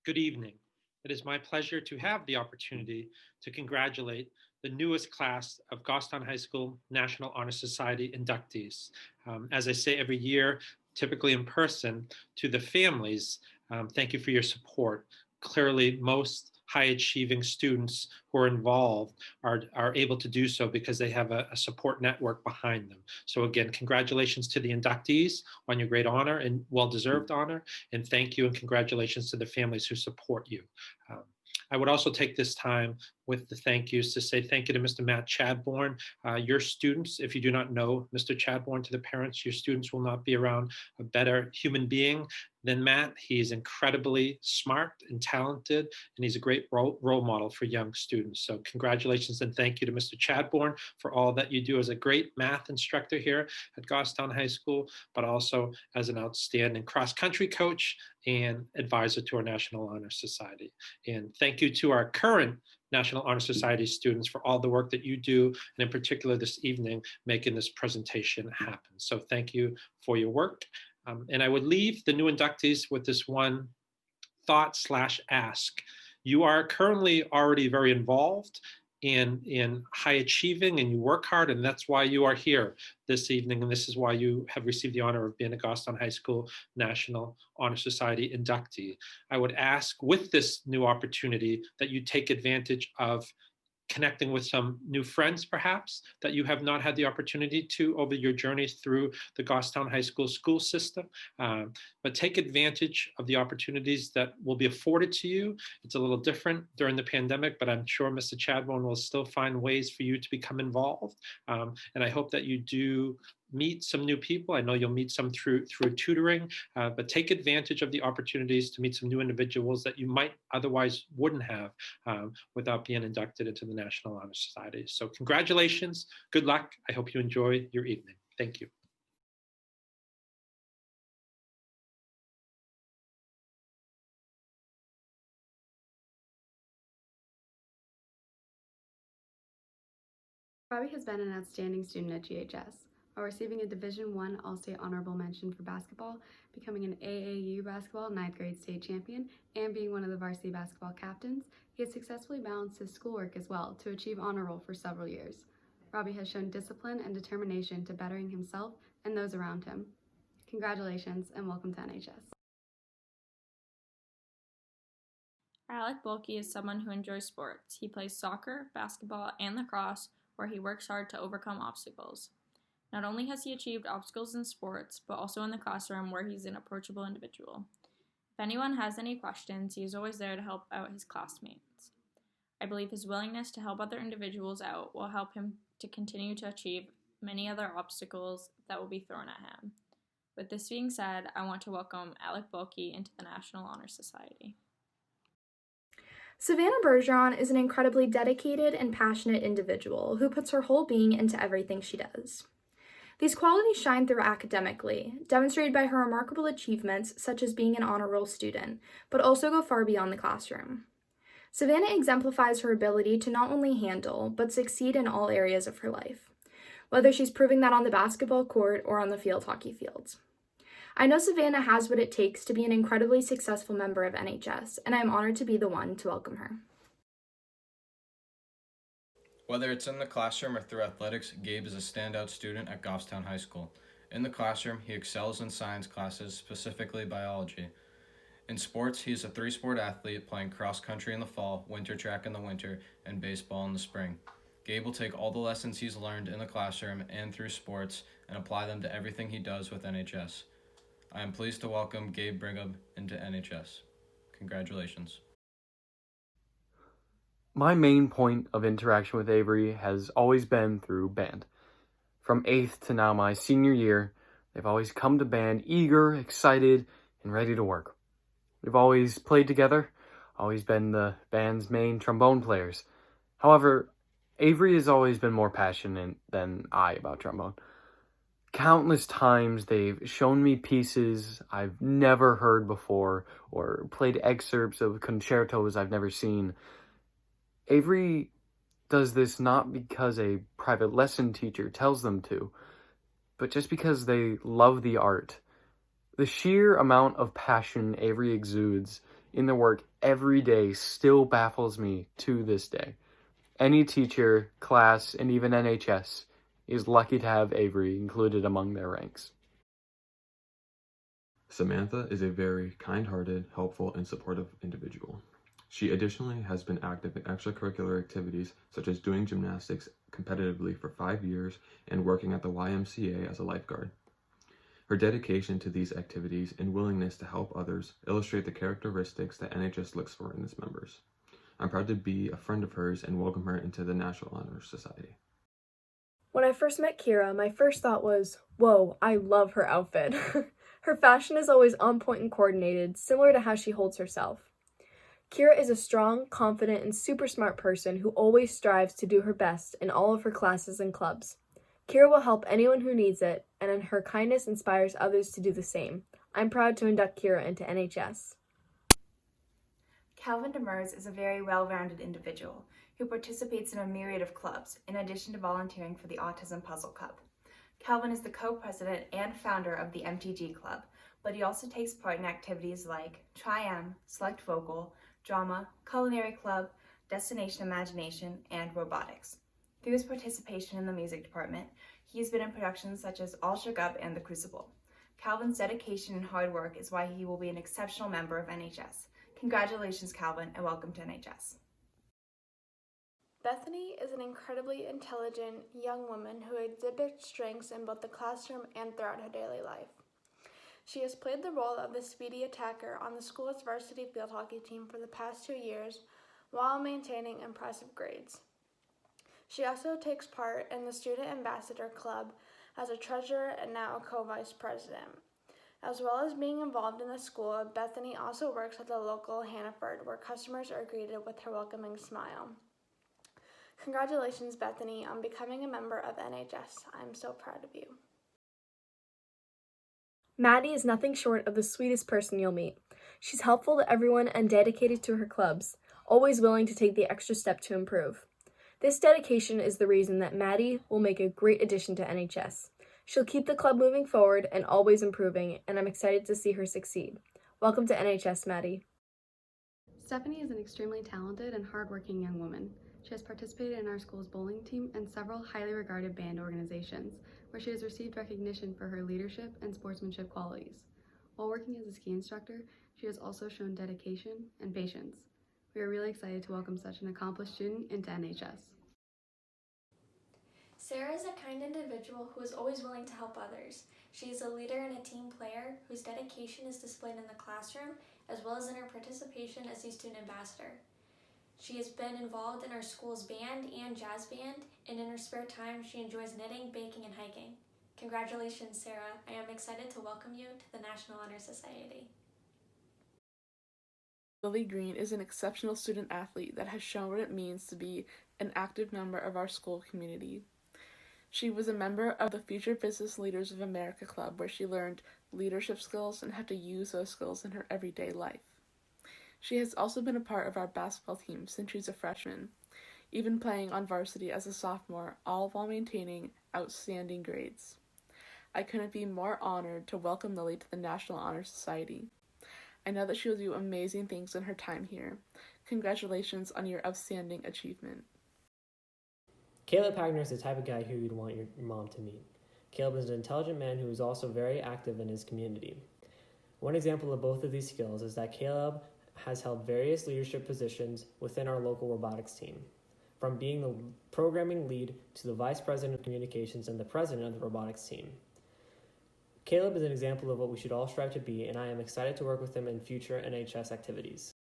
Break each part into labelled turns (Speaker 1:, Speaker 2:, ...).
Speaker 1: Good evening. It is my pleasure to have the opportunity to congratulate the newest class of Goffstown High School National Honor Society inductees. As I say every year, typically in person, to the families, thank you for your support. Clearly, most high achieving students who are involved are able to do so because they have a support network behind them. So again, congratulations to the inductees on your great honor and well-deserved honor, and thank you and congratulations to the families who support you. Um, I would also take this time with the thank yous to say thank you to Mr. Matt Chadbourne. Your students, if you do not know Mr. Chadbourne, to the parents, your students will not be around a better human being than Matt. He's incredibly smart and talented, and he's a great role model for young students. So congratulations and thank you to Mr. Chadbourne for all that you do as a great math instructor here at Goffstown High School, but also as an outstanding cross-country coach and advisor to our National Honor Society. And thank you to our current National Honor Society students for all the work that you do, and in particular this evening, making this presentation happen. So thank you for your work. And I would leave the new inductees with this one thought / ask. You are currently already very involved in high achieving, and you work hard, and that's why you are here this evening, and this is why you have received the honor of being a Goffstown High School National Honor Society inductee. I would ask, with this new opportunity, that you take advantage of connecting with some new friends, perhaps, that you have not had the opportunity to over your journey through the Goffstown High school system. But take advantage of the opportunities that will be afforded to you. It's a little different during the pandemic, but I'm sure Mr. Chadbourne will still find ways for you to become involved. And I hope that you do meet some new people. I know you'll meet some through tutoring, but take advantage of the opportunities to meet some new individuals that you might otherwise wouldn't have without being inducted into the National Honor Society. So congratulations, good luck. I hope you enjoy your evening. Thank you.
Speaker 2: Robbie has been an outstanding student at GHS. While receiving a Division I All-State Honorable Mention for basketball, becoming an AAU basketball 9th grade state champion, and being one of the varsity basketball captains, he has successfully balanced his schoolwork as well to achieve honor roll for several years. Robbie has shown discipline and determination to bettering himself and those around him. Congratulations and welcome to NHS.
Speaker 3: Alec Bulkey is someone who enjoys sports. He plays soccer, basketball, and lacrosse, where he works hard to overcome obstacles. Not only has he achieved obstacles in sports, but also in the classroom where he's an approachable individual. If anyone has any questions, he is always there to help out his classmates. I believe his willingness to help other individuals out will help him to continue to achieve many other obstacles that will be thrown at him. With this being said, I want to welcome Alec Bulkey into the National Honor Society.
Speaker 4: Savannah Bergeron is an incredibly dedicated and passionate individual who puts her whole being into everything she does. These qualities shine through academically, demonstrated by her remarkable achievements such as being an honor roll student, but also go far beyond the classroom. Savannah exemplifies her ability to not only handle, but succeed in all areas of her life, whether she's proving that on the basketball court or on the field hockey fields. I know Savannah has what it takes to be an incredibly successful member of NHS, and I'm honored to be the one to welcome her.
Speaker 5: Whether it's in the classroom or through athletics, Gabe is a standout student at Goffstown High School. In the classroom, he excels in science classes, specifically biology. In sports, he is a 3-sport athlete playing cross country in the fall, winter track in the winter, and baseball in the spring. Gabe will take all the lessons he's learned in the classroom and through sports and apply them to everything he does with NHS. I am pleased to welcome Gabe Brigham into NHS. Congratulations.
Speaker 6: My main point of interaction with Avery has always been through band. From 8th to now my senior year, they've always come to band eager, excited, and ready to work. We've always played together, always been the band's main trombone players. However, Avery has always been more passionate than I about trombone. Countless times they've shown me pieces I've never heard before or played excerpts of concertos I've never seen. Avery does this not because a private lesson teacher tells them to, but just because they love the art. The sheer amount of passion Avery exudes in their work every day still baffles me to this day. Any teacher, class, and even NHS is lucky to have Avery included among their ranks.
Speaker 7: Samantha is a very kind-hearted, helpful, and supportive individual. She additionally has been active in extracurricular activities such as doing gymnastics competitively for 5 years and working at the YMCA as a lifeguard. Her dedication to these activities and willingness to help others illustrate the characteristics that NHS looks for in its members. I'm proud to be a friend of hers and welcome her into the National Honor Society.
Speaker 4: When I first met Kira, my first thought was, whoa, I love her outfit. Her fashion is always on point and coordinated, similar to how she holds herself. Kira is a strong, confident, and super smart person who always strives to do her best in all of her classes and clubs. Kira will help anyone who needs it, and her kindness inspires others to do the same. I'm proud to induct Kira into NHS.
Speaker 8: Calvin Demers is a very well-rounded individual who participates in a myriad of clubs, in addition to volunteering for the Autism Puzzle Cup. Calvin is the co-president and founder of the MTG Club, but he also takes part in activities like Tri-M, Select Vocal, Drama, Culinary Club, Destination Imagination, and Robotics. Through his participation in the music department, he has been in productions such as All Shook Up and The Crucible. Calvin's dedication and hard work is why he will be an exceptional member of NHS. Congratulations, Calvin, and welcome to NHS.
Speaker 4: Bethany is an incredibly intelligent young woman who exhibits strengths in both the classroom and throughout her daily life. She has played the role of the speedy attacker on the school's varsity field hockey team for the past 2 years while maintaining impressive grades. She also takes part in the Student Ambassador Club as a treasurer and now a co-vice president. As well as being involved in the school, Bethany also works at the local Hannaford, where customers are greeted with her welcoming smile. Congratulations, Bethany, on becoming a member of NHS. I'm so proud of you. Maddie is nothing short of the sweetest person you'll meet. She's helpful to everyone and dedicated to her clubs, always willing to take the extra step to improve. This dedication is the reason that Maddie will make a great addition to NHS. She'll keep the club moving forward and always improving, and I'm excited to see her succeed. Welcome to NHS, Maddie.
Speaker 2: Stephanie is an extremely talented and hardworking young woman. She has participated in our school's bowling team and several highly regarded band organizations, where she has received recognition for her leadership and sportsmanship qualities. While working as a ski instructor, she has also shown dedication and patience. We are really excited to welcome such an accomplished student into NHS.
Speaker 9: Sarah is a kind individual who is always willing to help others. She is a leader and a team player whose dedication is displayed in the classroom as well as in her participation as a student ambassador. She has been involved in our school's band and jazz band, and in her spare time she enjoys knitting, baking, and hiking. Congratulations, Sarah. I am excited to welcome you to the National Honor Society.
Speaker 10: Lily Green is an exceptional student athlete that has shown what it means to be an active member of our school community. She was a member of the Future Business Leaders of America Club, where she learned leadership skills and how to use those skills in her everyday life. She has also been a part of our basketball team since she's a freshman, even playing on varsity as a sophomore, all while maintaining outstanding grades. I couldn't be more honored to welcome Lily to the National Honor Society. I know that she will do amazing things in her time here. Congratulations on your outstanding achievement.
Speaker 11: Caleb Hagner is the type of guy who you'd want your mom to meet. Caleb is an intelligent man who is also very active in his community. One example of both of these skills is that Caleb has held various leadership positions within our local robotics team, from being the programming lead to the vice president of communications and the president of the robotics team. Caleb is an example of what we should all strive to be, and I am excited to work with him in future NHS activities.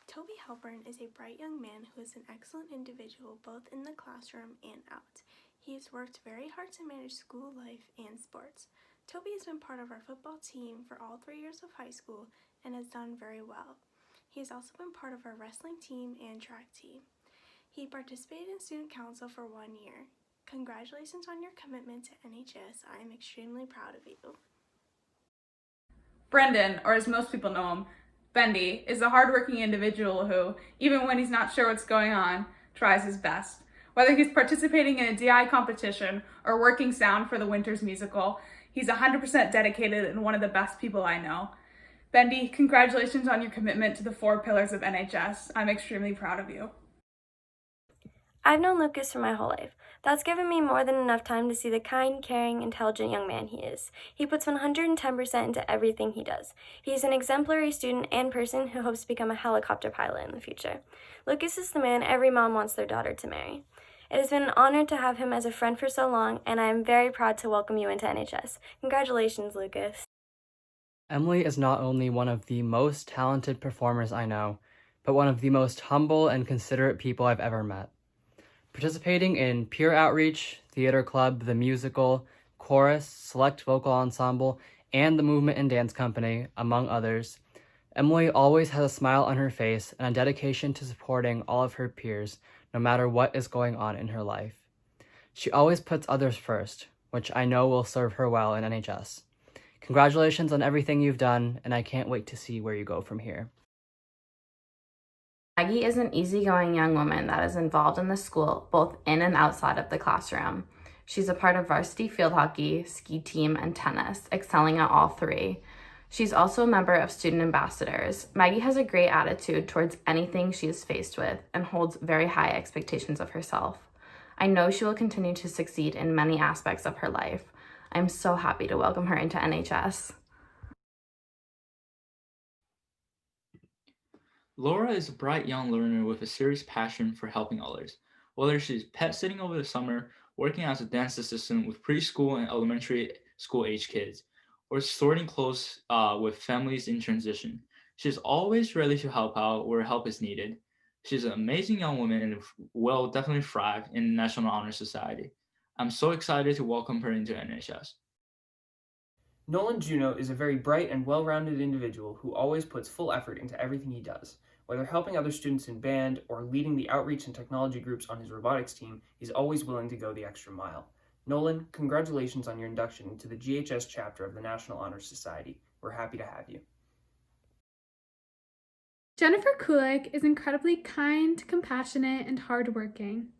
Speaker 12: Toby Halpern is a bright young man who is an excellent individual both in the classroom and out. He has worked very hard to manage school life and sports. Toby has been part of our football team for all 3 years of high school and has done very well. He has also been part of our wrestling team and track team. He participated in student council for 1 year. Congratulations on your commitment to NHS. I am extremely proud of you.
Speaker 13: Brendan, or as most people know him, Bendy, is a hardworking individual who, even when he's not sure what's going on, tries his best. Whether he's participating in a DI competition or working sound for the Winters musical, he's 100% dedicated and one of the best people I know. Bendy, congratulations on your commitment to the 4 pillars of NHS. I'm extremely proud of you.
Speaker 14: I've known Lucas for my whole life. That's given me more than enough time to see the kind, caring, intelligent young man he is. He puts 110% into everything he does. He's an exemplary student and person who hopes to become a helicopter pilot in the future. Lucas is the man every mom wants their daughter to marry. It has been an honor to have him as a friend for so long, and I am very proud to welcome you into NHS. Congratulations, Lucas.
Speaker 15: Emily is not only one of the most talented performers I know, but one of the most humble and considerate people I've ever met. Participating in peer outreach, theater club, the musical, chorus, select vocal ensemble, and the movement and dance company, among others, Emily always has a smile on her face and a dedication to supporting all of her peers, no matter what is going on in her life. She always puts others first, which I know will serve her well in NHS. Congratulations on everything you've done, and I can't wait to see where you go from here.
Speaker 16: Maggie is an easygoing young woman that is involved in the school, both in and outside of the classroom. She's a part of varsity field hockey, ski team, and tennis, excelling at all 3. She's also a member of student ambassadors. Maggie has a great attitude towards anything she is faced with and holds very high expectations of herself. I know she will continue to succeed in many aspects of her life. I'm so happy to welcome her into NHS.
Speaker 17: Laura is a bright young learner with a serious passion for helping others. Whether she's pet sitting over the summer, working as a dance assistant with preschool and elementary school age kids, or sorting clothes with families in transition, she's always ready to help out where help is needed. She's an amazing young woman and will definitely thrive in the National Honor Society. I'm so excited to welcome her into NHS.
Speaker 6: Nolan Juno is a very bright and well-rounded individual who always puts full effort into everything he does. Whether helping other students in band or leading the outreach and technology groups on his robotics team, he's always willing to go the extra mile. Nolan, congratulations on your induction into the GHS chapter of the National Honor Society. We're happy to have you.
Speaker 18: Jennifer Kulik is incredibly kind, compassionate, and hardworking.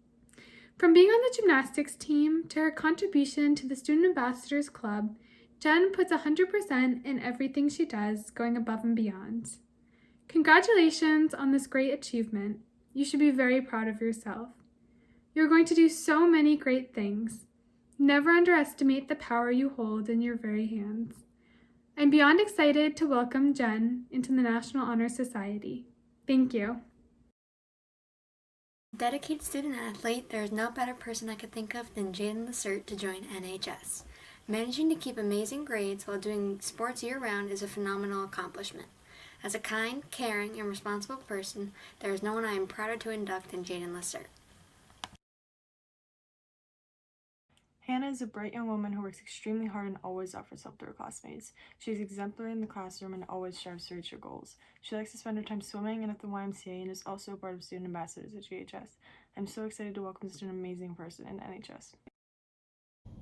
Speaker 18: From being on the gymnastics team to her contribution to the Student Ambassadors Club, Jen puts 100% in everything she does, going above and beyond. Congratulations on this great achievement. You should be very proud of yourself. You're going to do so many great things. Never underestimate the power you hold in your very hands. I'm beyond excited to welcome Jen into the National Honor Society. Thank you.
Speaker 19: Dedicated student athlete, there is no better person I could think of than Jaden Lacert to join NHS. Managing to keep amazing grades while doing sports year-round is a phenomenal accomplishment. As a kind, caring, and responsible person, there is no one I am prouder to induct than Jaden Lacert.
Speaker 20: Hannah is a bright young woman who works extremely hard and always offers help to her classmates. She is exemplary in the classroom and always strives to reach her goals. She likes to spend her time swimming and at the YMCA and is also a part of student ambassadors at GHS. I'm so excited to welcome such an amazing person in NHS.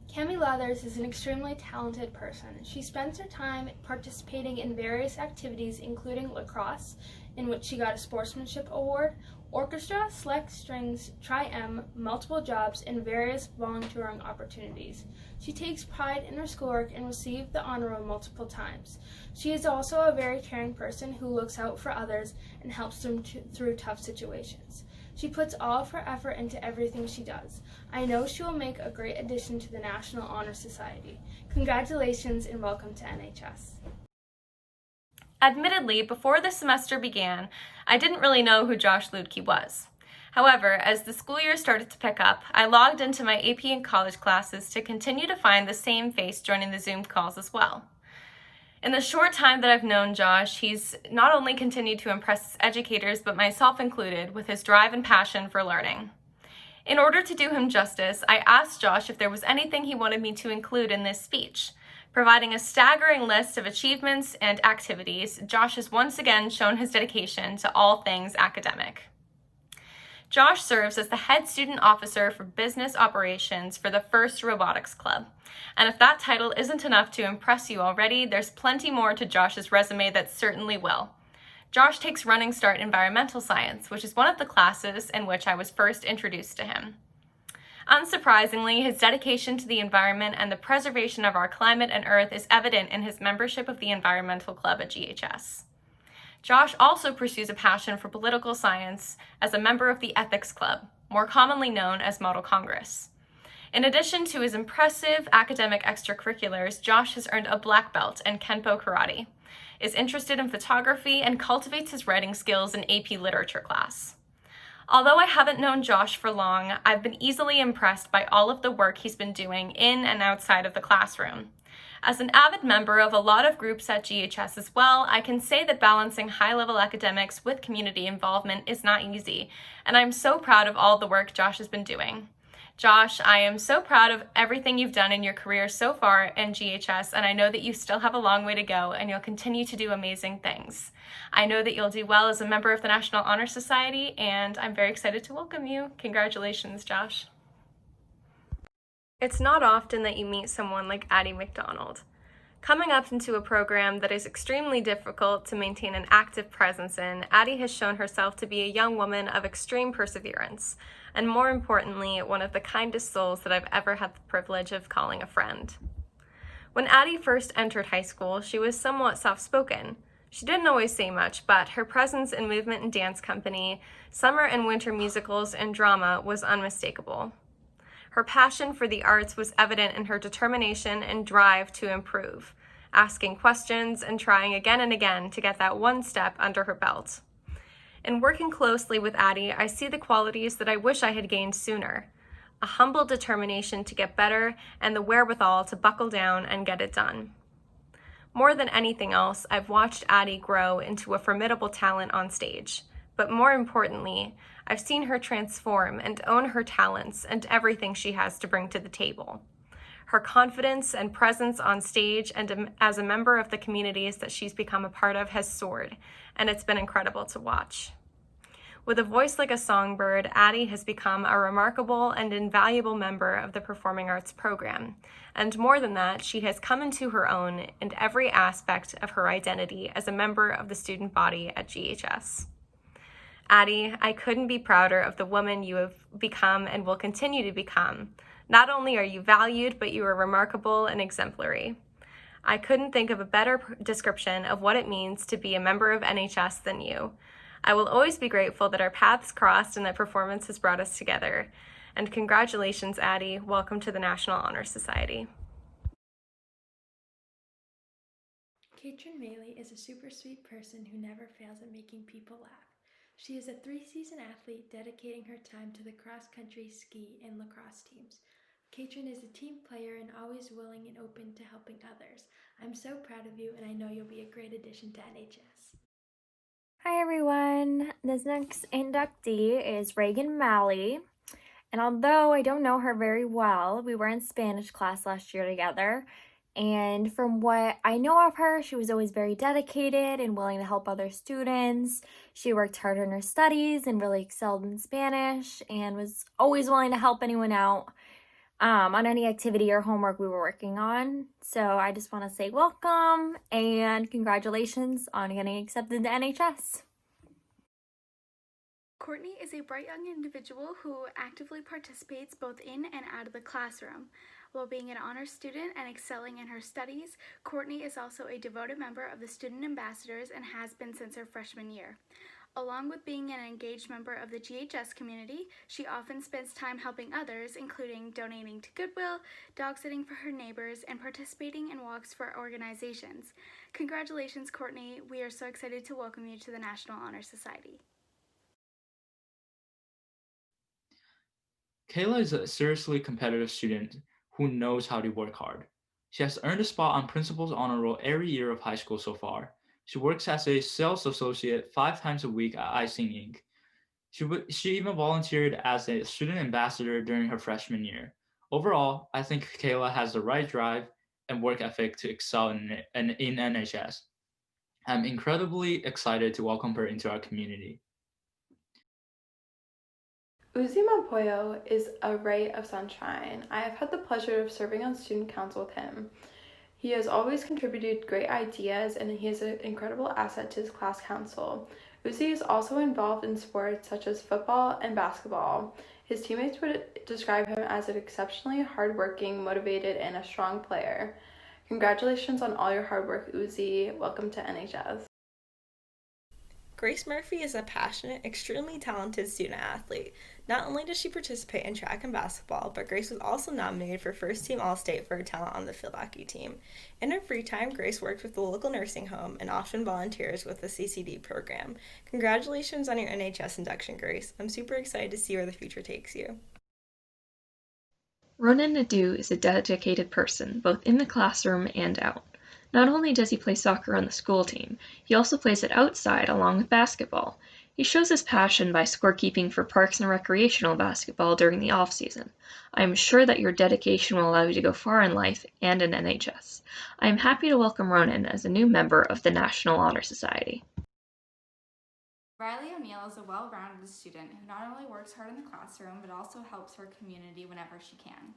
Speaker 21: Cami Lathers is an extremely talented person. She spends her time participating in various activities including lacrosse, in which she got a sportsmanship award, orchestra, select strings, tri-M, multiple jobs, and various volunteering opportunities. She takes pride in her schoolwork and received the honor roll multiple times. She is also a very caring person who looks out for others and helps them through tough situations. She puts all of her effort into everything she does. I know she will make a great addition to the National Honor Society. Congratulations and welcome to NHS.
Speaker 22: Admittedly, before the semester began, I didn't really know who Josh Ludke was. However, as the school year started to pick up, I logged into my AP and college classes to continue to find the same face joining the Zoom calls as well. In the short time that I've known Josh, he's not only continued to impress his educators, but myself included, with his drive and passion for learning. In order to do him justice, I asked Josh if there was anything he wanted me to include in this speech. Providing a staggering list of achievements and activities, Josh has once again shown his dedication to all things academic. Josh serves as the head student officer for business operations for the First Robotics Club. And if that title isn't enough to impress you already, there's plenty more to Josh's resume that certainly will. Josh takes Running Start Environmental Science, which is one of the classes in which I was first introduced to him. Unsurprisingly, his dedication to the environment and the preservation of our climate and earth is evident in his membership of the Environmental Club at GHS. Josh also pursues a passion for political science as a member of the Ethics Club, more commonly known as Model Congress. In addition to his impressive academic extracurriculars, Josh has earned a black belt in Kenpo Karate, is interested in photography, and cultivates his writing skills in AP Literature class. Although I haven't known Josh for long, I've been easily impressed by all of the work he's been doing in and outside of the classroom. As an avid member of a lot of groups at GHS as well, I can say that balancing high-level academics with community involvement is not easy, and I'm so proud of all the work Josh has been doing. Josh, I am so proud of everything you've done in your career so far in GHS, and I know that you still have a long way to go, and you'll continue to do amazing things. I know that you'll do well as a member of the National Honor Society, and I'm very excited to welcome you. Congratulations, Josh. It's not often that you meet someone like Addie McDonald. Coming up into a program that is extremely difficult to maintain an active presence in, Addie has shown herself to be a young woman of extreme perseverance, and more importantly, one of the kindest souls that I've ever had the privilege of calling a friend. When Addie first entered high school, she was somewhat soft-spoken. She didn't always say much, but her presence in movement and dance company, summer and winter musicals, and drama was unmistakable. Her passion for the arts was evident in her determination and drive to improve, asking questions and trying again and again to get that one step under her belt. In working closely with Addie, I see the qualities that I wish I had gained sooner: a humble determination to get better and the wherewithal to buckle down and get it done. More than anything else, I've watched Addie grow into a formidable talent on stage, but more importantly, I've seen her transform and own her talents and everything she has to bring to the table. Her confidence and presence on stage and as a member of the communities that she's become a part of has soared, and it's been incredible to watch. With a voice like a songbird, Addie has become a remarkable and invaluable member of the Performing Arts program. And more than that, she has come into her own in every aspect of her identity as a member of the student body at GHS. Addie, I couldn't be prouder of the woman you have become and will continue to become. Not only are you valued, but you are remarkable and exemplary. I couldn't think of a better description of what it means to be a member of NHS than you. I will always be grateful that our paths crossed and that performance has brought us together. And congratulations, Addie. Welcome to the National Honor Society.
Speaker 21: Katrin Maley is a super sweet person who never fails at making people laugh. She is a 3-season athlete dedicating her time to the cross-country, ski, and lacrosse teams. Katrin is a team player and always willing and open to helping others. I'm so proud of you, and I know you'll be a great addition to NHS.
Speaker 14: Hi everyone, this next inductee is Reagan Malley, and although I don't know her very well, we were in Spanish class last year together, and from what I know of her, she was always very dedicated and willing to help other students. She worked hard in her studies and really excelled in Spanish and was always willing to help anyone out on any activity or homework we were working on. So I just want to say welcome and congratulations on getting accepted to NHS.
Speaker 2: Courtney is a bright young individual who actively participates both in and out of the classroom. While being an honors student and excelling in her studies, Courtney is also a devoted member of the Student Ambassadors and has been since her freshman year. Along with being an engaged member of the GHS community, she often spends time helping others, including donating to Goodwill, dog sitting for her neighbors, and participating in walks for organizations. Congratulations, Courtney. We are so excited to welcome you to the National Honor Society.
Speaker 17: Kayla is a seriously competitive student who knows how to work hard. She has earned a spot on Principal's Honor Roll every year of high school so far. She works as a sales associate 5 times a week at Icing Inc. She even volunteered as a student ambassador during her freshman year. Overall, I think Kayla has the right drive and work ethic to excel in NHS. I'm incredibly excited to welcome her into our community.
Speaker 1: Uzi Mapoyo is a ray of sunshine. I have had the pleasure of serving on student council with him. He has always contributed great ideas and he is an incredible asset to his class council. Uzi is also involved in sports such as football and basketball. His teammates would describe him as an exceptionally hardworking, motivated, and a strong player. Congratulations on all your hard work, Uzi. Welcome to NHS.
Speaker 3: Grace Murphy is a passionate, extremely talented student athlete. Not only does she participate in track and basketball, but Grace was also nominated for First Team All-State for her talent on the field hockey team. In her free time, Grace works with the local nursing home and often volunteers with the CCD program. Congratulations on your NHS induction, Grace. I'm super excited to see where the future takes you.
Speaker 5: Ronan Nadeau is a dedicated person, both in the classroom and out. Not only does he play soccer on the school team, he also plays it outside along with basketball. He shows his passion by scorekeeping for parks and recreational basketball during the off-season. I am sure that your dedication will allow you to go far in life and in NHS. I am happy to welcome Ronan as a new member of the National Honor Society.
Speaker 23: Riley O'Neill is a well-rounded student who not only works hard in the classroom, but also helps her community whenever she can.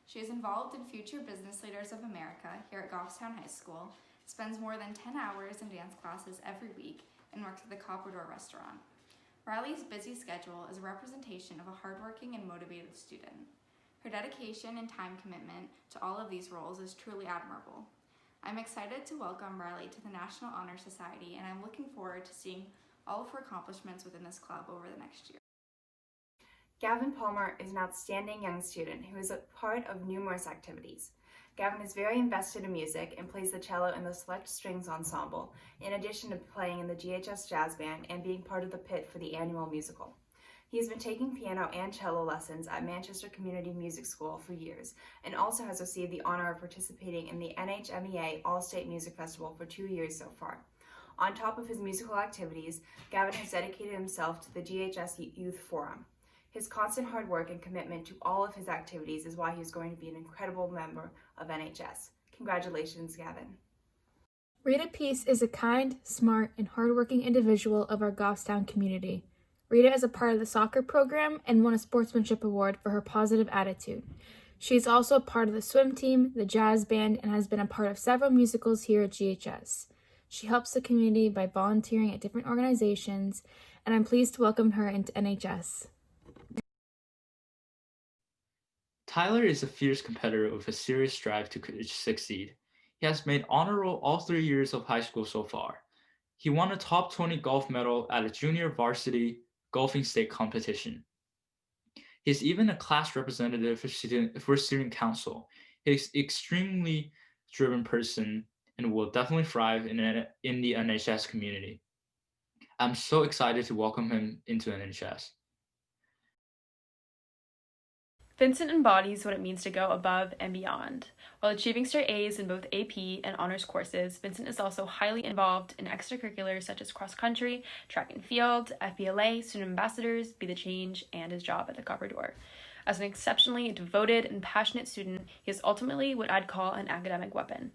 Speaker 23: She is involved in Future Business Leaders of America here at Goffstown High School, spends more than 10 hours in dance classes every week, and works at the Copper Door restaurant. Riley's busy schedule is a representation of a hardworking and motivated student. Her dedication and time commitment to all of these roles is truly admirable. I'm excited to welcome Riley to the National Honor Society, and I'm looking forward to seeing all of her accomplishments within this club over the next year.
Speaker 8: Gavin Palmer is an outstanding young student who is a part of numerous activities. Gavin is very invested in music and plays the cello in the Select Strings Ensemble, in addition to playing in the GHS Jazz Band and being part of the pit for the annual musical. He has been taking piano and cello lessons at Manchester Community Music School for years, and also has received the honor of participating in the NHMEA All-State Music Festival for 2 years so far. On top of his musical activities, Gavin has dedicated himself to the GHS Youth Forum. His constant hard work and commitment to all of his activities is why he is going to be an incredible member of NHS. Congratulations, Gavin.
Speaker 4: Rita Peace is a kind, smart, and hardworking individual of our Goffstown community. Rita is a part of the soccer program and won a sportsmanship award for her positive attitude. She is also a part of the swim team, the jazz band, and has been a part of several musicals here at GHS. She helps the community by volunteering at different organizations, and I'm pleased to welcome her into NHS.
Speaker 17: Tyler is a fierce competitor with a serious drive to succeed. He has made honor roll all 3 years of high school so far. He won a top 20 golf medal at a junior varsity golfing state competition. He is even a class representative for student council. He is an extremely driven person and will definitely thrive in the NHS community. I'm so excited to welcome him into NHS.
Speaker 2: Vincent embodies what it means to go above and beyond. While achieving straight A's in both AP and honors courses, Vincent is also highly involved in extracurriculars such as cross-country, track and field, FBLA, student ambassadors, Be the Change, and his job at the Copper Door. As an exceptionally devoted and passionate student, he is ultimately what I'd call an academic weapon.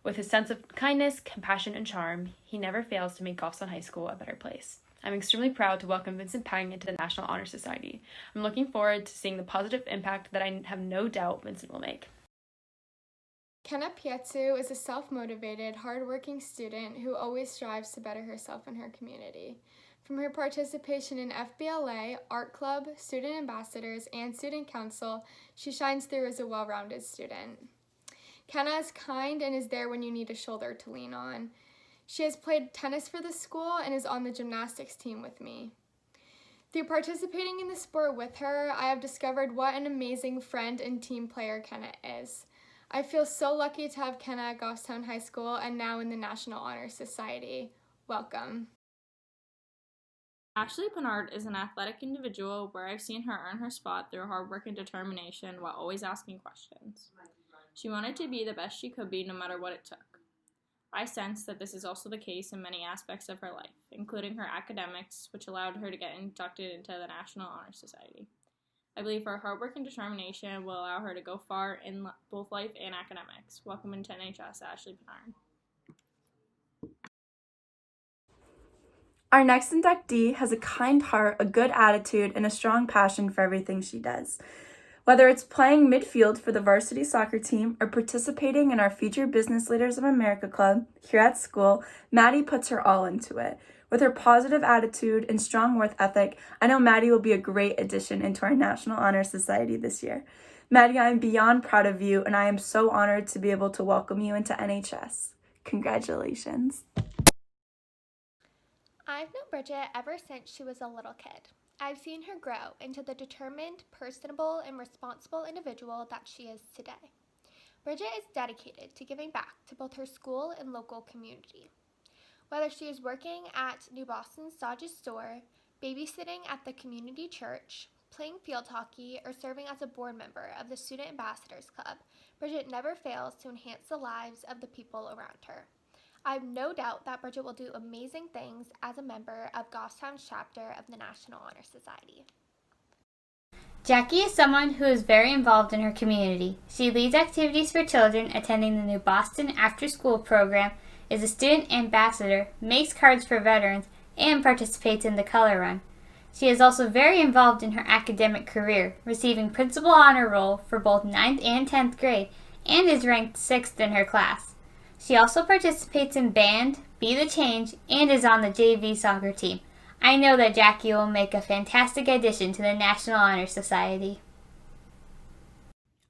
Speaker 2: With his sense of kindness, compassion, and charm, he never fails to make Goffstown High School a better place. I'm extremely proud to welcome Vincent Pang into the National Honor Society. I'm looking forward to seeing the positive impact that I have no doubt Vincent will make.
Speaker 21: Kenna Pietsu is a self-motivated, hardworking student who always strives to better herself and her community. From her participation in FBLA, art club, student ambassadors, and student council, she shines through as a well-rounded student. Kenna is kind and is there when you need a shoulder to lean on. She has played tennis for the school and is on the gymnastics team with me. Through participating in the sport with her, I have discovered what an amazing friend and team player Kenna is. I feel so lucky to have Kenna at Goffstown High School and now in the National Honor Society. Welcome.
Speaker 24: Ashley Pennard is an athletic individual where I've seen her earn her spot through hard work and determination while always asking questions. She wanted to be the best she could be no matter what it took. I sense that this is also the case in many aspects of her life, including her academics, which allowed her to get inducted into the National Honor Society. I believe her hard work and determination will allow her to go far in both life and academics. Welcome into NHS, Ashley Pennard.
Speaker 25: Our next inductee has a kind heart, a good attitude, and a strong passion for everything she does. Whether it's playing midfield for the varsity soccer team or participating in our Future Business Leaders of America Club here at school, Maddie puts her all into it. With her positive attitude and strong work ethic, I know Maddie will be a great addition into our National Honor Society this year. Maddie, I am beyond proud of you, and I am so honored to be able to welcome you into NHS. Congratulations.
Speaker 7: I've known Bridget ever since she was a little kid. I've seen her grow into the determined, personable, and responsible individual that she is today. Bridget is dedicated to giving back to both her school and local community. Whether she is working at New Boston's Dodge's store, babysitting at the community church, playing field hockey, or serving as a board member of the Student Ambassadors Club, Bridget never fails to enhance the lives of the people around her. I have no doubt that Bridget will do amazing things as a member of Goffstown's chapter of the National Honor Society.
Speaker 9: Jackie is someone who is very involved in her community. She leads activities for children attending the New Boston After School program, is a student ambassador, makes cards for veterans, and participates in the Color Run. She is also very involved in her academic career, receiving principal honor roll for both 9th and 10th grade, and is ranked 6th in her class. She also participates in band, Be the Change, and is on the JV soccer team. I know that Jackie will make a fantastic addition to the National Honor Society.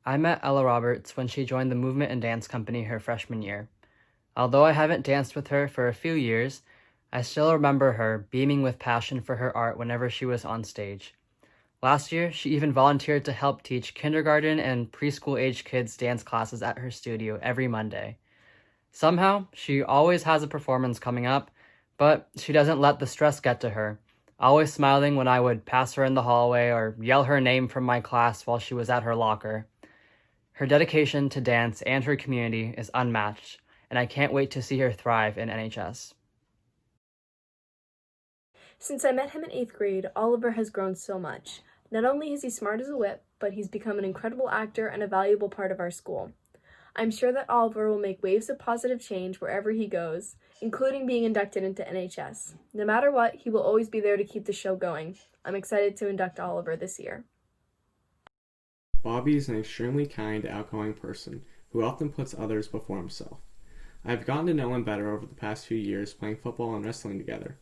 Speaker 15: I met Ella Roberts when she joined the Movement and Dance Company her freshman year. Although I haven't danced with her for a few years, I still remember her beaming with passion for her art whenever she was on stage. Last year, she even volunteered to help teach kindergarten and preschool-age kids dance classes at her studio every Monday. Somehow, she always has a performance coming up, but she doesn't let the stress get to her, always smiling when I would pass her in the hallway or yell her name from my class while she was at her locker. Her dedication to dance and her community is unmatched, and I can't wait to see her thrive in NHS.
Speaker 10: Since I met him in 8th grade, Oliver has grown so much. Not only is he smart as a whip, but he's become an incredible actor and a valuable part of our school. I'm sure that Oliver will make waves of positive change wherever he goes, including being inducted into NHS. No matter what, he will always be there to keep the show going. I'm excited to induct Oliver this year.
Speaker 11: Bobby is an extremely kind, outgoing person who often puts others before himself. I've gotten to know him better over the past few years playing football and wrestling together.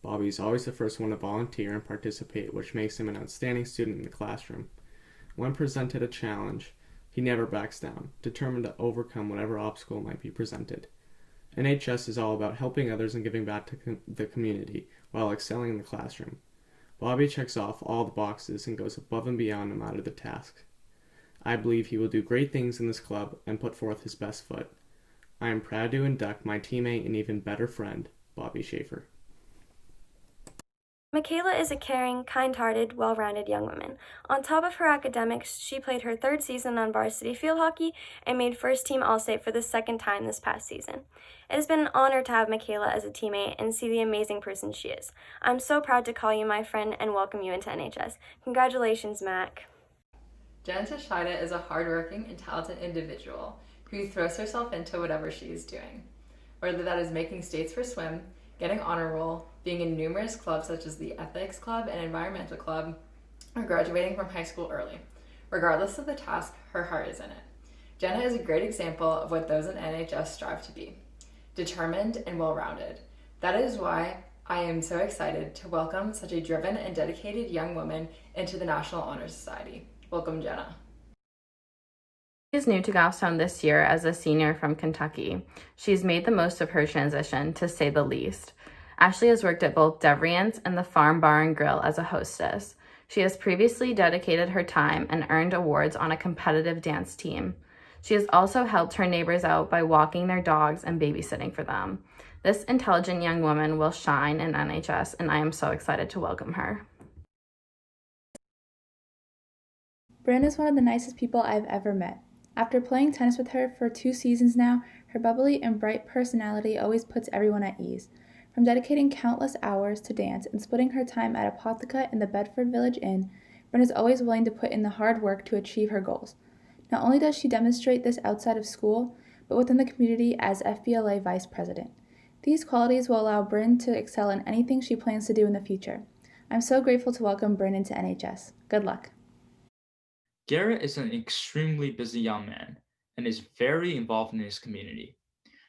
Speaker 11: Bobby is always the first one to volunteer and participate, which makes him an outstanding student in the classroom. When presented a challenge, he never backs down, determined to overcome whatever obstacle might be presented. NHS is all about helping others and giving back to the community while excelling in the classroom. Bobby checks off all the boxes and goes above and beyond no matter the task. I believe he will do great things in this club and put forth his best foot. I am proud to induct my teammate and even better friend, Bobby Schaefer.
Speaker 14: Michaela is a caring, kind-hearted, well-rounded young woman. On top of her academics, she played her 3rd season on varsity field hockey and made first-team All-State for the 2nd time this past season. It has been an honor to have Michaela as a teammate and see the amazing person she is. I'm so proud to call you my friend and welcome you into NHS. Congratulations, Mac.
Speaker 12: Jen Tashida is a hardworking and talented individual who throws herself into whatever she is doing, whether that is making states for swim, getting honor roll, being in numerous clubs such as the Ethics Club and Environmental Club, or graduating from high school early. Regardless of the task, her heart is in it. Jenna is a great example of what those in NHS strive to be, determined and well-rounded. That is why I am so excited to welcome such a driven and dedicated young woman into the National Honor Society. Welcome, Jenna.
Speaker 16: She is new to Goffstown this year as a senior from Kentucky. She's made the most of her transition, to say the least. Ashley has worked at both Devrient and the Farm Bar and Grill as a hostess. She has previously dedicated her time and earned awards on a competitive dance team. She has also helped her neighbors out by walking their dogs and babysitting for them. This intelligent young woman will shine in NHS, and I am so excited to welcome her.
Speaker 26: Bryn is one of the nicest people I've ever met. After playing tennis with her for 2 seasons now, her bubbly and bright personality always puts everyone at ease. From dedicating countless hours to dance and splitting her time at Apotheca in the Bedford Village Inn, Bryn is always willing to put in the hard work to achieve her goals. Not only does she demonstrate this outside of school, but within the community as FBLA Vice President. These qualities will allow Bryn to excel in anything she plans to do in the future. I'm so grateful to welcome Bryn into NHS. Good luck.
Speaker 17: Garrett is an extremely busy young man and is very involved in his community.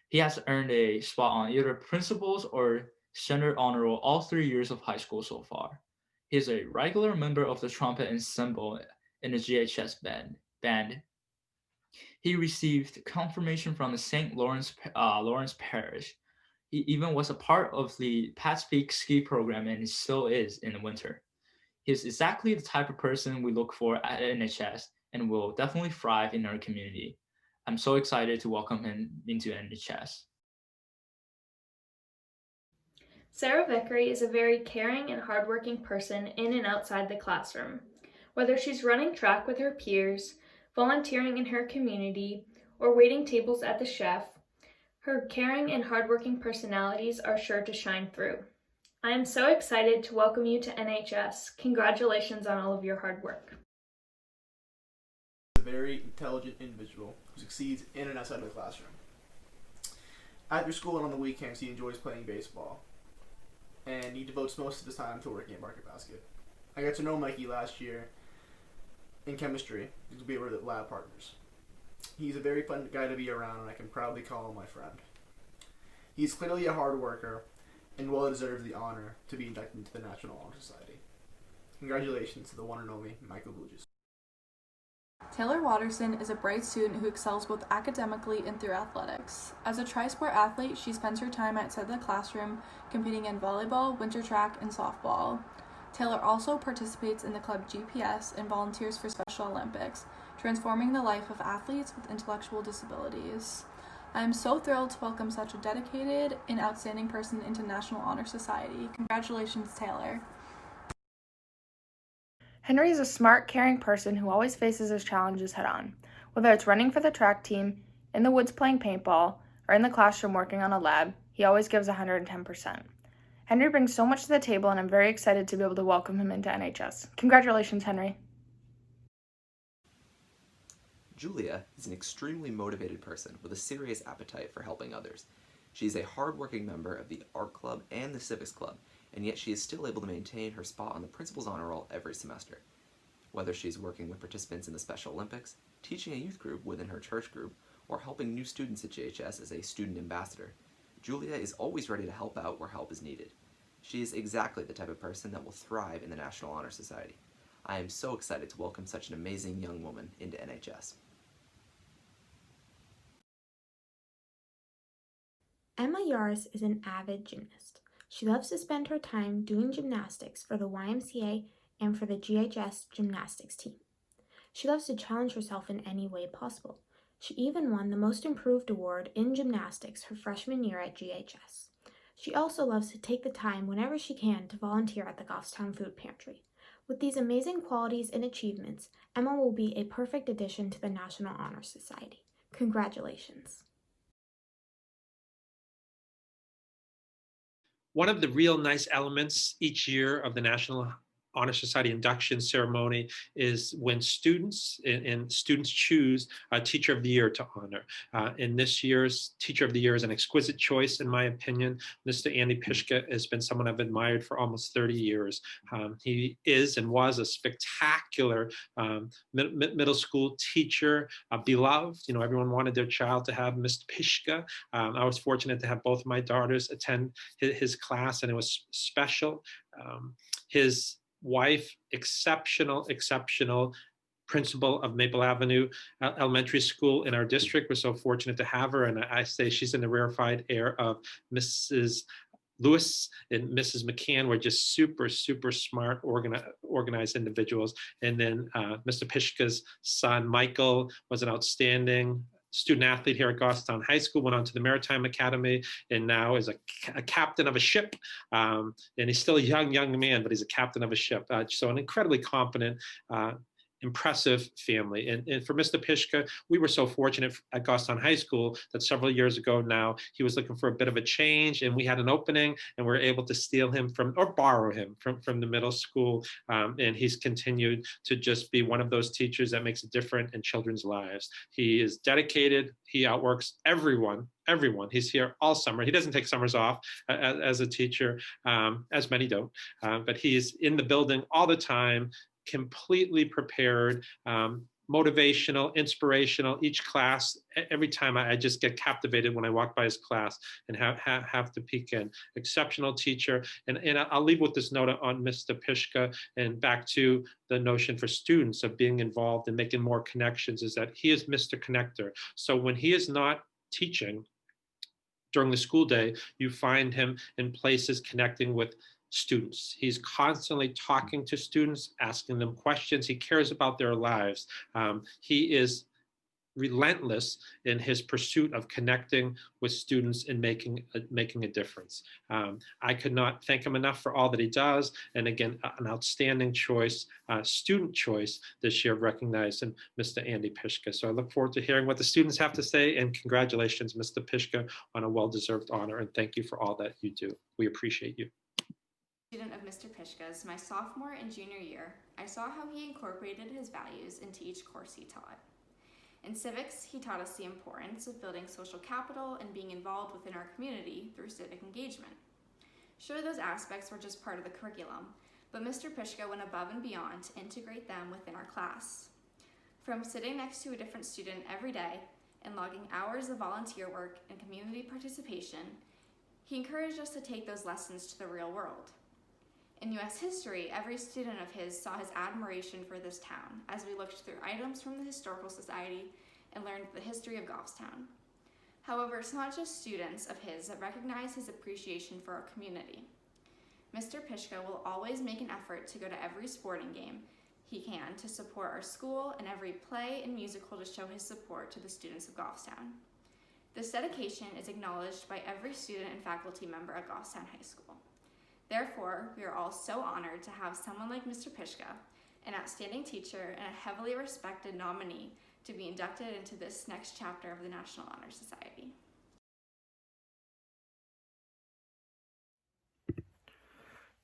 Speaker 17: He has earned a spot on either principals or standard honor roll all 3 years of high school so far. He is a regular member of the trumpet and cymbal in the GHS band. He received confirmation from the St. Lawrence Parish. He even was a part of the Pat's Peak ski program and he still is in the winter. He's exactly the type of person we look for at NHS and will definitely thrive in our community. I'm so excited to welcome him into NHS.
Speaker 4: Sarah Vickery is a very caring and hardworking person in and outside the classroom. Whether she's running track with her peers, volunteering in her community, or waiting tables at the chef, her caring and hardworking personalities are sure to shine through. I am so excited to welcome you to NHS. Congratulations on all of your hard work.
Speaker 6: A very intelligent individual who succeeds in and outside of the classroom. After school and on the weekends, he enjoys playing baseball, and he devotes most of his time to working at Market Basket. I got to know Mikey last year in chemistry because we were the lab partners. He's a very fun guy to be around, and I can proudly call him my friend. He's clearly a hard worker and well deserves the honor to be inducted into the National Honor Society. Congratulations to the one and only Michael Bluges.
Speaker 1: Taylor Watterson is a bright student who excels both academically and through athletics. As a tri-sport athlete, she spends her time outside the classroom competing in volleyball, winter track, and softball. Taylor also participates in the club GPS and volunteers for Special Olympics, transforming the life of athletes with intellectual disabilities. I am so thrilled to welcome such a dedicated and outstanding person into National Honor Society. Congratulations, Taylor.
Speaker 26: Henry is a smart, caring person who always faces his challenges head-on. Whether it's running for the track team, in the woods playing paintball, or in the classroom working on a lab, he always gives 110%. Henry brings so much to the table, and I'm very excited to be able to welcome him into NHS. Congratulations, Henry.
Speaker 13: Julia is an extremely motivated person with a serious appetite for helping others. She is a hard-working member of the art club and the civics club, and yet she is still able to maintain her spot on the principal's honor roll every semester. Whether she's working with participants in the Special Olympics, teaching a youth group within her church group, or helping new students at JHS as a student ambassador, Julia is always ready to help out where help is needed. She is exactly the type of person that will thrive in the National Honor Society. I am so excited to welcome such an amazing young woman into NHS.
Speaker 18: Emma Yaris is an avid gymnast. She loves to spend her time doing gymnastics for the YMCA and for the GHS gymnastics team. She loves to challenge herself in any way possible. She even won the Most Improved Award in gymnastics her freshman year at GHS. She also loves to take the time whenever she can to volunteer at the Goffstown Food Pantry. With these amazing qualities and achievements, Emma will be a perfect addition to the National Honor Society. Congratulations.
Speaker 19: One of the real nice elements each year of the National Honor Society induction ceremony is when students and students choose a Teacher of the Year to honor. And this year's Teacher of the Year is an exquisite choice, in my opinion. Mr. Andy Pishka has been someone I've admired for almost 30 years. He is and was a spectacular middle school teacher, beloved. You know, everyone wanted their child to have Mr. Pishka. I was fortunate to have both of my daughters attend his class, and it was special. His wife, exceptional principal of Maple Avenue Elementary School in our district. We're so fortunate to have her, and I say she's in the rarefied air of Mrs. Lewis and Mrs. McCann. Were just super smart, organized individuals. And then Mr. Pishka's son, Michael, was an outstanding student athlete here at Goffstown High School, went on to the Maritime Academy, and now is a captain of a ship. And he's still a young man, but he's a captain of a ship. So an incredibly competent, impressive family. And for Mr. Pishka, we were so fortunate at Goffstown High School that several years ago now, he was looking for a bit of a change, and we had an opening, and we were able to steal him or borrow him from the middle school. And he's continued to just be one of those teachers that makes a difference in children's lives. He is dedicated. He outworks everyone. He's here all summer. He doesn't take summers off as a teacher, as many don't, but he is in the building all the time, completely prepared, motivational, inspirational. Each class, every time I just get captivated when I walk by his class and have to peek in. Exceptional teacher. And I'll leave with this note on Mr. Pishka and back to the notion for students of being involved and making more connections, is that he is Mr. Connector. So when he is not teaching during the school day, you find him in places connecting with students. He's constantly talking to students, asking them questions. He cares about their lives. He is relentless in his pursuit of connecting with students and making a difference. I could not thank him enough for all that he does. And again, an outstanding choice, student choice this year, recognized in Mr. Andy Pishka. So I look forward to hearing what the students have to say, and congratulations, Mr. Pishka, on a well-deserved honor. And thank you for all that you do. We appreciate you.
Speaker 3: Student of Mr. Pishka's my sophomore and junior year, I saw how he incorporated his values into each course he taught. In civics, he taught us the importance of building social capital and being involved within our community through civic engagement. Sure, those aspects were just part of the curriculum, but Mr. Pishka went above and beyond to integrate them within our class. From sitting next to a different student every day and logging hours of volunteer work and community participation, he encouraged us to take those lessons to the real world. In U.S. history, every student of his saw his admiration for this town as we looked through items from the Historical Society and learned the history of Goffstown. However, it's not just students of his that recognize his appreciation for our community. Mr. Pishka will always make an effort to go to every sporting game he can to support our school and every play and musical to show his support to the students of Goffstown. This dedication is acknowledged by every student and faculty member at Goffstown High School. Therefore, we are all so honored to have someone like Mr. Pishka, an outstanding teacher and a heavily respected nominee, to be inducted into this next chapter of the National Honor Society.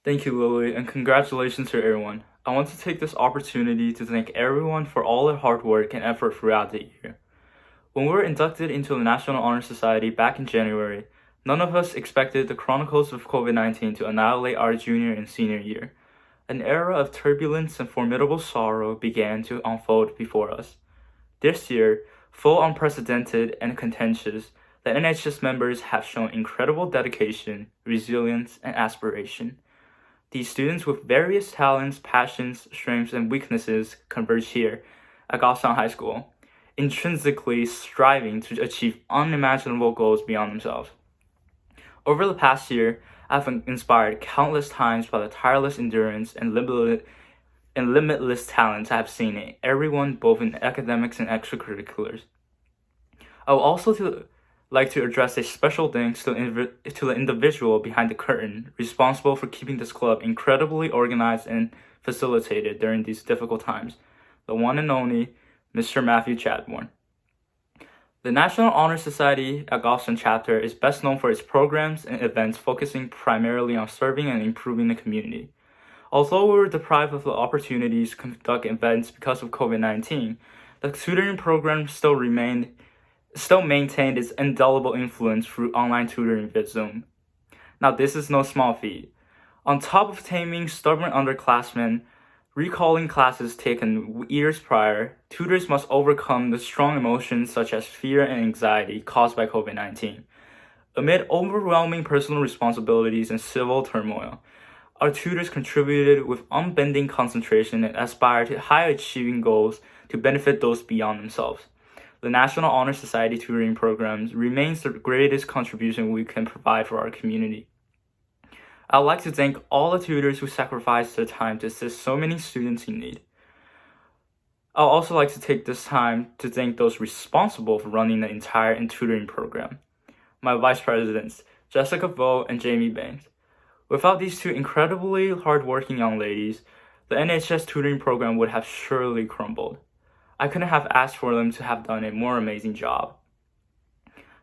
Speaker 5: Thank you, Lily, and congratulations to everyone. I want to take this opportunity to thank everyone for all their hard work and effort throughout the year. When we were inducted into the National Honor Society back in January, none of us expected the chronicles of COVID-19 to annihilate our junior and senior year. An era of turbulence and formidable sorrow began to unfold before us. This year, full unprecedented and contentious, the NHS members have shown incredible dedication, resilience, and aspiration. These students with various talents, passions, strengths, and weaknesses converge here at Goffstown High School, intrinsically striving to achieve unimaginable goals beyond themselves. Over the past year, I've been inspired countless times by the tireless endurance and limitless talents I have seen in everyone, both in academics and extracurriculars. I would also like to address a special thanks to the individual behind the curtain, responsible for keeping this club incredibly organized and facilitated during these difficult times, the one and only Mr. Matthew Chadbourne. The National Honor Society at Goffstown chapter is best known for its programs and events focusing primarily on serving and improving the community. Although we were deprived of the opportunities to conduct events because of COVID-19, the tutoring program still maintained its indelible influence through online tutoring via Zoom. Now, this is no small feat. On top of taming stubborn underclassmen, recalling classes taken years prior, tutors must overcome the strong emotions such as fear and anxiety caused by COVID-19. Amid overwhelming personal responsibilities and civil turmoil, our tutors contributed with unbending concentration and aspired to high-achieving goals to benefit those beyond themselves. The National Honor Society tutoring programs remains the greatest contribution we can provide for our community. I'd like to thank all the tutors who sacrificed their time to assist so many students in need. I'd also like to take this time to thank those responsible for running the entire tutoring program. My vice presidents, Jessica Vo and Jamie Banks. Without these two incredibly hardworking young ladies, the NHS tutoring program would have surely crumbled. I couldn't have asked for them to have done a more amazing job.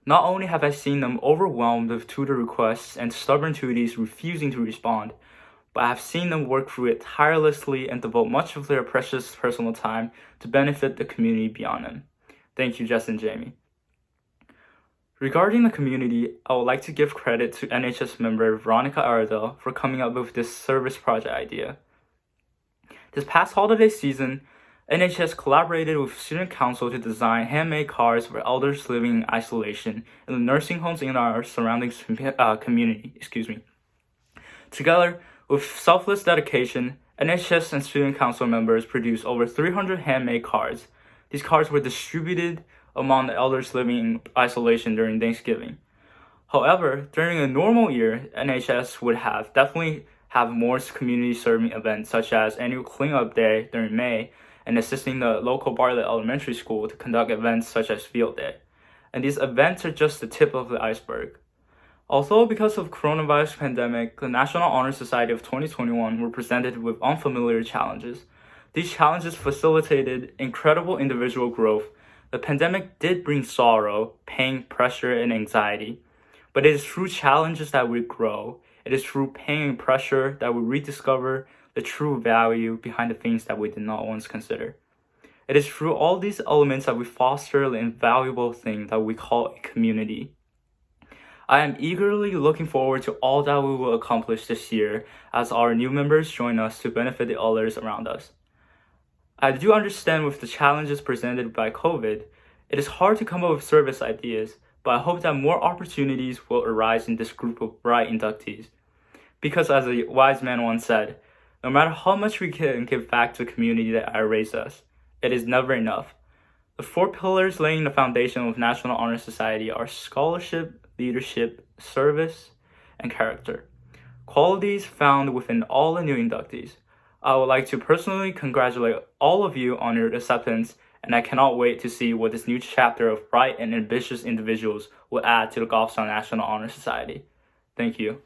Speaker 5: Not only have I seen them overwhelmed with tutor requests and stubborn tutees refusing to respond, but I have seen them work through it tirelessly and devote much of their precious personal time to benefit the community beyond them. Thank you, Jess and Jamie. Regarding the community, I would like to give credit to NHS member Veronica Ardell for coming up with this service project idea. This past holiday season, NHS collaborated with Student Council to design handmade cards for elders living in isolation in the nursing homes in our surrounding community. Together, with selfless dedication, NHS and Student Council members produced over 300 handmade cards. These cards were distributed among the elders living in isolation during Thanksgiving. However, during a normal year, NHS would definitely have more community serving events such as annual cleanup day during May and assisting the local Bartlett Elementary School to conduct events such as Field Day. And these events are just the tip of the iceberg. Although because of coronavirus pandemic, the National Honor Society of 2021 were presented with unfamiliar challenges. These challenges facilitated incredible individual growth. The pandemic did bring sorrow, pain, pressure, and anxiety. But it is through challenges that we grow. It is through pain and pressure that we rediscover the true value behind the things that we did not once consider. It is through all these elements that we foster the invaluable thing that we call a community. I am eagerly looking forward to all that we will accomplish this year as our new members join us to benefit the others around us. I do understand with the challenges presented by COVID, it is hard to come up with service ideas, but I hope that more opportunities will arise in this group of bright inductees. Because as a wise man once said, no matter how much we can give back to the community that raised us, it is never enough. The 4 pillars laying the foundation of National Honor Society are scholarship, leadership, service, and character. Qualities found within all the new inductees. I would like to personally congratulate all of you on your acceptance, and I cannot wait to see what this new chapter of bright and ambitious individuals will add to the Goffstown National Honor Society. Thank you.